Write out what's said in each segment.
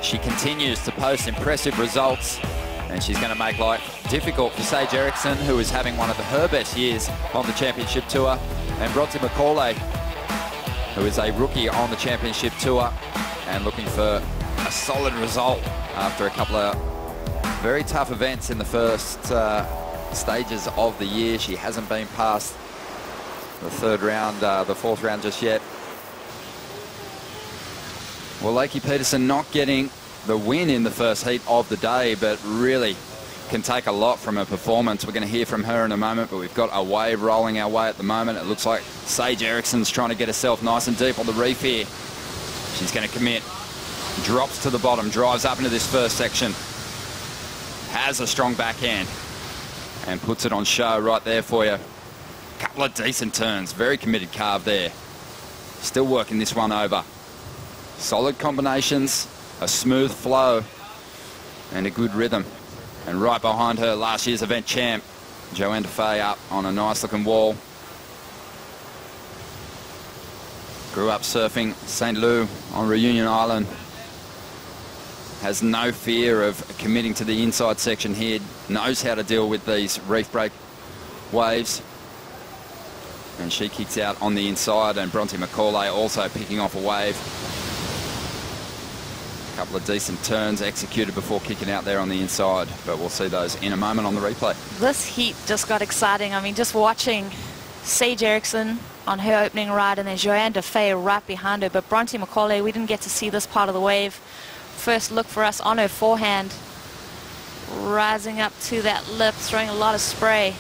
she continues to post impressive results, and she's going to make life difficult for Sage Erickson, who is having one of her best years on the championship tour, and Bronte Macaulay, who is a rookie on the championship tour and looking for a solid result after a couple of very tough events in the first stages of the year. She hasn't been past the fourth round just yet. Well, Lakey Peterson not getting the win in the first heat of the day, but really can take a lot from her performance. We're going to hear from her in a moment, but we've got a wave rolling our way at the moment. It looks like Sage Erickson's trying to get herself nice and deep on the reef here. She's going to commit. Drops to the bottom, drives up into this first section. Has a strong backhand and puts it on show right there for you. Couple of decent turns, very committed carve there. Still working this one over. Solid combinations, a smooth flow, and a good rhythm. And right behind her, last year's event champ, Johanne Defay, up on a nice looking wall. Grew up surfing St. Lou on Reunion Island. Has no fear of committing to the inside section here. Knows how to deal with these reef break waves. And she kicks out on the inside, and Bronte Macaulay also picking off a wave. A couple of decent turns executed before kicking out there on the inside, but we'll see those in a moment on the replay. This heat just got exciting. I mean, just watching Sage Erickson on her opening ride and then Johanne Defay right behind her. But Bronte Macaulay, we didn't get to see this part of the wave. First look for us on her forehand. Rising up to that lip, throwing a lot of spray.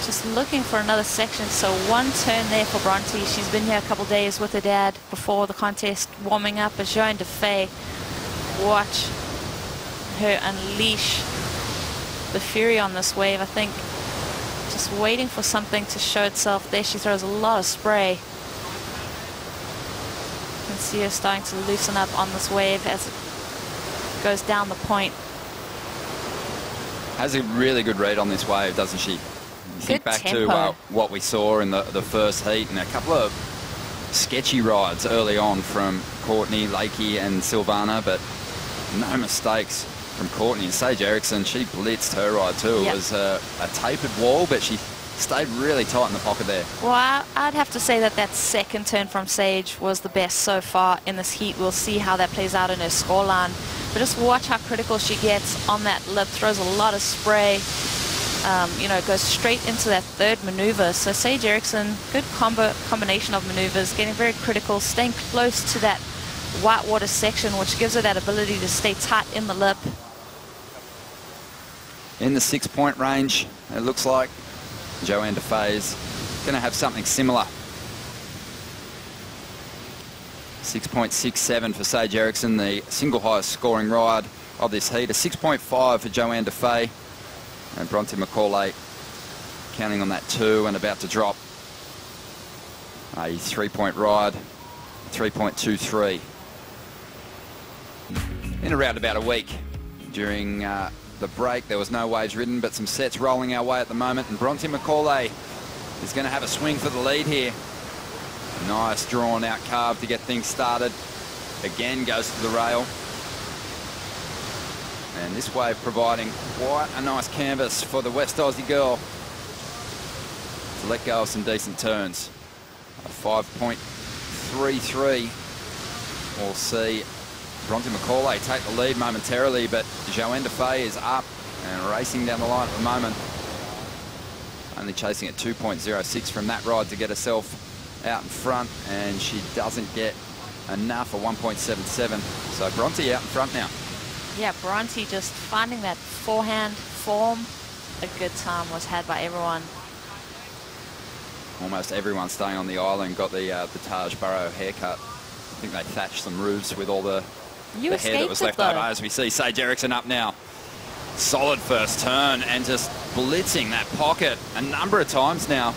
Just looking for another section. So one turn there for Bronte. She's been here a couple days with her dad before the contest, warming up. As Johanne Defay, watch her unleash the fury on this wave. I think just waiting for something to show itself. There she throws a lot of spray. You can see her starting to loosen up on this wave as it goes down the point. Has a really good read on this wave, doesn't she? You think back to what we saw in the first heat, and a couple of sketchy rides early on from Courtney, Lakey and Silvana, but no mistakes from Courtney. And Sage Erickson, she blitzed her ride too. Yep. It was a tapered wall, but she stayed really tight in the pocket there. Well, I'd have to say that that second turn from Sage was the best so far in this heat. We'll see how that plays out in her scoreline. But just watch how critical she gets on that lip. Throws a lot of spray. You know, goes straight into that third maneuver. So Sage Erickson, good combination of maneuvers, getting very critical, staying close to that whitewater section, which gives her that ability to stay tight in the lip. In the 6-point range, it looks like Johanne Defay is going to have something similar. 6.67 for Sage Erickson, the single highest scoring ride of this heat. A 6.5 for Johanne Defay. And Bronte Macaulay counting on that 2 and about to drop a 3-point ride, 3.23. In around about a week during the break, there was no waves ridden, but some sets rolling our way at the moment, and Bronte Macaulay is going to have a swing for the lead here. A nice drawn out carve to get things started. Again goes to the rail. And this wave providing quite a nice canvas for the West Aussie girl to let go of some decent turns. A 5.33. We'll see Bronte Macaulay take the lead momentarily, but Johanne Defay is up and racing down the line at the moment. Only chasing at 2.06 from that ride to get herself out in front, and she doesn't get enough, a 1.77. So Bronte out in front now. Yeah, Bronte just finding that forehand form. A good time was had by everyone. Almost everyone staying on the island got the Taj Burrow haircut. I think they thatched some roofs with all the hair that was left over. As we see Sage Erickson up now. Solid first turn and just blitzing that pocket a number of times now.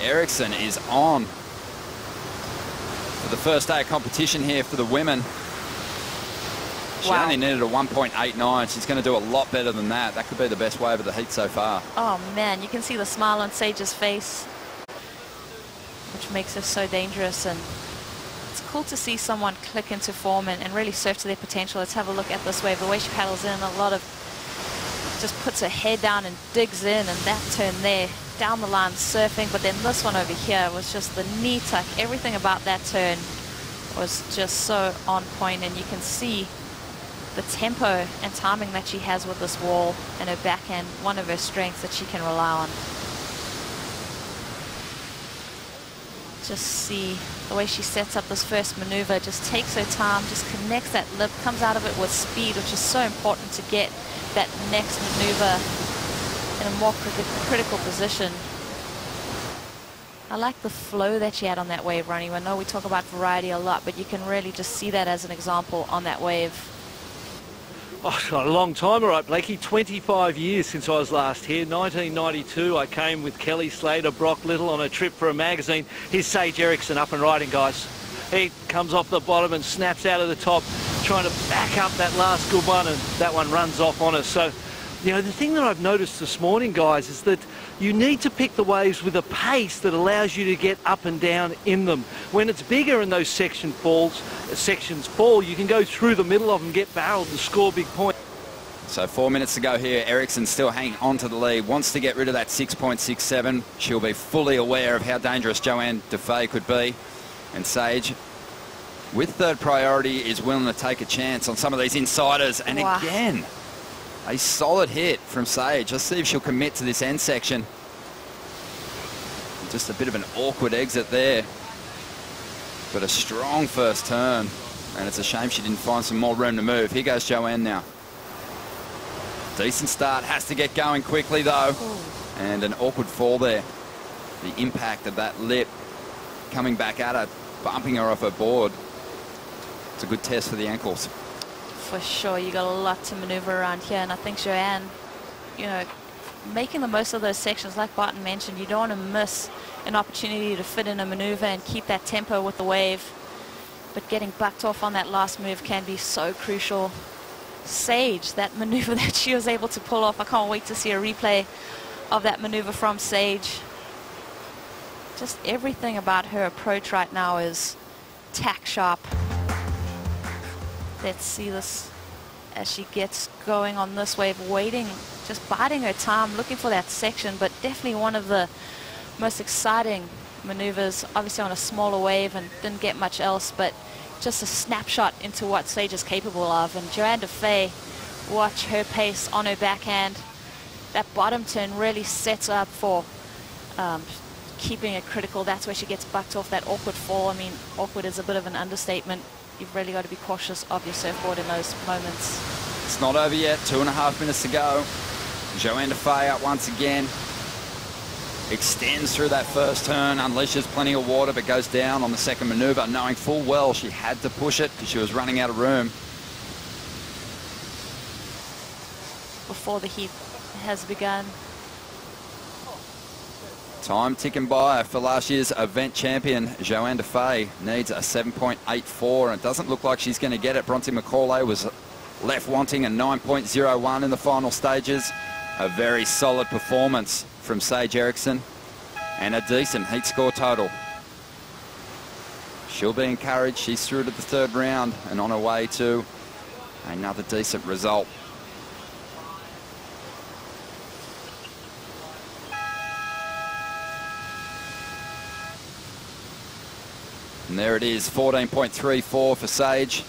Erickson is on for the first day of competition here for the women. She only needed a 1.89. She's going to do a lot better than that. That could be the best wave of the heat so far. Oh, man, you can see the smile on Sage's face, which makes her so dangerous. And it's cool to see someone click into form and really surf to their potential. Let's have a look at this wave. The way she paddles in, a lot of just puts her head down and digs in, and that turn there down the line surfing. But then this one over here was just the knee tuck. Everything about that turn was just so on point, and you can see the tempo and timing that she has with this wall and her backhand, one of her strengths that she can rely on. Just see the way she sets up this first maneuver, just takes her time, just connects that lip, comes out of it with speed, which is so important to get that next maneuver in a more critical position. I like the flow that she had on that wave, Ronnie. I know we talk about variety a lot, but you can really just see that as an example on that wave. Oh, a long time, all right, Blakey. 25 years since I was last here. 1992, I came with Kelly Slater, Brock Little on a trip for a magazine. Here's Sage Erickson up and riding, guys. He comes off the bottom and snaps out of the top, trying to back up that last good one, and that one runs off on us. So, you know, the thing that I've noticed this morning, guys, is that you need to pick the waves with a pace that allows you to get up and down in them. When it's bigger and those sections fall, you can go through the middle of them, get barreled and score big points. So 4 minutes to go here. Erickson still hanging on to the lead, wants to get rid of that 6.67. She'll be fully aware of how dangerous Johanne Defay could be. And Sage, with third priority, is willing to take a chance on some of these insiders. And wow. Again, a solid hit from Sage. Let's see if she'll commit to this end section. Just a bit of an awkward exit there, but a strong first turn. And it's a shame she didn't find some more room to move. Here goes Johanne now. Decent start, has to get going quickly though. Ooh. And an awkward fall there. The impact of that lip coming back at her, bumping her off her board. It's a good test for the ankles. For sure, you got a lot to maneuver around here, and I think Johanne, you know, making the most of those sections, like Barton mentioned, you don't want to miss an opportunity to fit in a maneuver and keep that tempo with the wave. But getting backed off on that last move can be so crucial. Sage, that maneuver that she was able to pull off, I can't wait to see a replay of that maneuver from Sage. Just everything about her approach right now is tack sharp. Let's see this as she gets going on this wave, waiting, just biding her time, looking for that section, but definitely one of the most exciting maneuvers, obviously on a smaller wave and didn't get much else, but just a snapshot into what Sage is capable of. And Johanne Defay, watch her pace on her backhand. That bottom turn really sets up for keeping it critical. That's where she gets bucked off that awkward fall. I mean, awkward is a bit of an understatement. You've really got to be cautious of your surfboard in those moments. It's not over yet. 2.5 minutes to go. Johanne Defay up once again. Extends through that first turn, unleashes plenty of water, but goes down on the second maneuver, knowing full well she had to push it because she was running out of room. Before the heat has begun. Time ticking by for last year's event champion, Johanne Defay. Needs a 7.84, and it doesn't look like she's going to get it. Bronte Macaulay was left wanting a 9.01 in the final stages. A very solid performance from Sage Erickson, and a decent heat score total. She'll be encouraged. She's through to the third round and on her way to another decent result. And there it is, 14.34 for Sage.